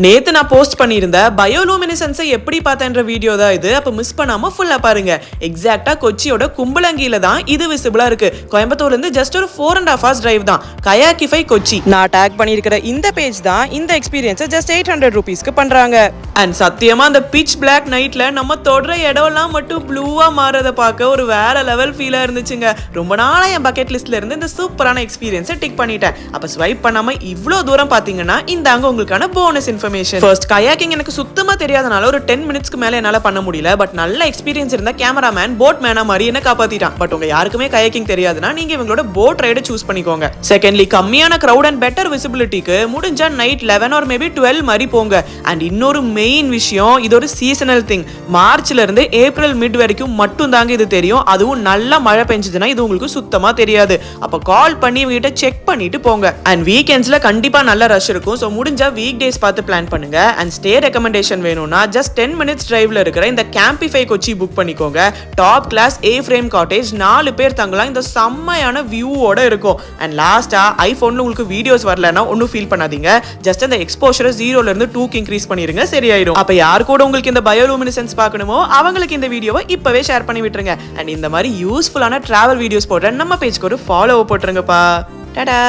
நேத்து நான் போஸ்ட் பண்ணியிருந்த பயோலூமினிசன்ஸை எப்படி பார்த்தேன்ற வீடியோ தான் இது. அப்போ மிஸ் பண்ணாம ஃபுல்லா பாருங்க. எக்ஸாக்டா கொச்சியோட கும்பலங்கியில தான் இது விசிபிளா இருக்கு. கோயம்புத்தூர்ல இருந்து ஜஸ்ட் ஒரு 4.5 hours டிரைவ் தான். கயாக்கிஃபை கொச்சி. நான் டேக் பண்ணியிருக்கிற இந்த பேஜ் தான் இந்த எக்ஸ்பீரியன்ஸை ஜஸ்ட் 800 rupeesக்கு பண்றாங்க. அண்ட் சத்தியமா அந்த பிச் பிளாக் நைட்ல நம்ம தொடர இடம்லாம் மட்டும் ப்ளூவா மாறத பார்க்க ஒரு வேற லெவல் ஃபீலா இருந்துச்சுங்க. ரொம்ப நாளா என் பக்கெட் லிஸ்ட்ல இருந்து இந்த சூப்பரான எக்ஸ்பீரியன்ஸை டிக் பண்ணிட்டேன். அப்ப ஸ்வைப் பண்ணாம இவ்ளோ தூரம் பாத்தீங்கன்னா இந்தாங்க உங்களுக்கான போனஸ் இன்ஃபர்மேஷன். ஃபர்ஸ்ட் கயாக்கிங் எனக்கு சுத்தமா தெரியாதனால ஒரு 10 minutesக்கு மேல என்னால பண்ண முடியல. பட் நல்ல எக்ஸ்பீரியன்ஸ் இருந்த கேமராமேன் போட் மேனா மாதிரி என்ன காப்பாத்திட்டான். பட் உங்க யாருக்குமே கயாக்கிங் தெரியாதுன்னா நீங்க இவங்களோட போட் ரைடு சூஸ் பண்ணிக்கோங்க. செகண்ட்லி கம்மியான கிரவுட் அண்ட் பெட்டர் விசிபிலிட்டிக்கு முடிஞ்சா நைட் 11 or maybe 12 மாதிரி போங்க. அண்ட் இன்னொரு மெயின் விஷயம், இது ஒரு சீசனல் திங். மார்ச்ல இருந்து ஏப்ரல் மிட் வரைக்கும் மட்டும் தாங்க இது தெரியும். அதுவும் நல்ல மழை பெஞ்சதுன்னா இது உங்களுக்கு சுத்தமா தெரியாது. அப்ப கால் பண்ணி வீட்டை செக் பண்ணிட்டு போங்க. அண்ட் வீக்கெண்ட்ஸ்ல கண்டிப்பா நல்ல ரஷ் இருக்கும். ஸோ முடிஞ்சா வீக் டேஸ் பார்த்து பிளான் பண்ணுங்க. அண்ட் ஸ்டே ரெக்கமெண்டேஷன் வேணும்னா ஜஸ்ட் 10 minutes டிரைவ்ல இருக்கிற இந்த கேம்பிஃபை கொச்சி புக் பண்ணிக்கோங்க. டாப் கிளாஸ் ஏ ஃப்ரேம் காட்டேஜ் 4 பேர் தங்கலாம். இந்த செம்மையான வியூவோட இருக்கும். அண்ட் லாஸ்டா ஐபோன்ல உங்களுக்கு வீடியோஸ் வரலன்னா ஒன்னும் ஃபீல் பண்ணாதீங்க. ஜஸ்ட் அந்த எக்ஸ்போஷரை 0ல இருந்து 2க்கு இன்க்ரீஸ் பண்ணிருங்க, சரியாயிரும். அப்ப யார் கூட உங்களுக்கு இந்த பயோலூமினிசன்ஸ் பார்க்கணுமோ அவங்களுக்கு இந்த வீடியோவை இப்பவே ஷேர் பண்ணி விட்டுருங்க. அண்ட் இந்த மாதிரி யூஸ்ஃபுல்லான டிராவல் வீடியோஸ் போடுற நம்ம பேஜ்க்கு ஒரு ஃபாலோ போட்டுருங்கப்பா. டாடா.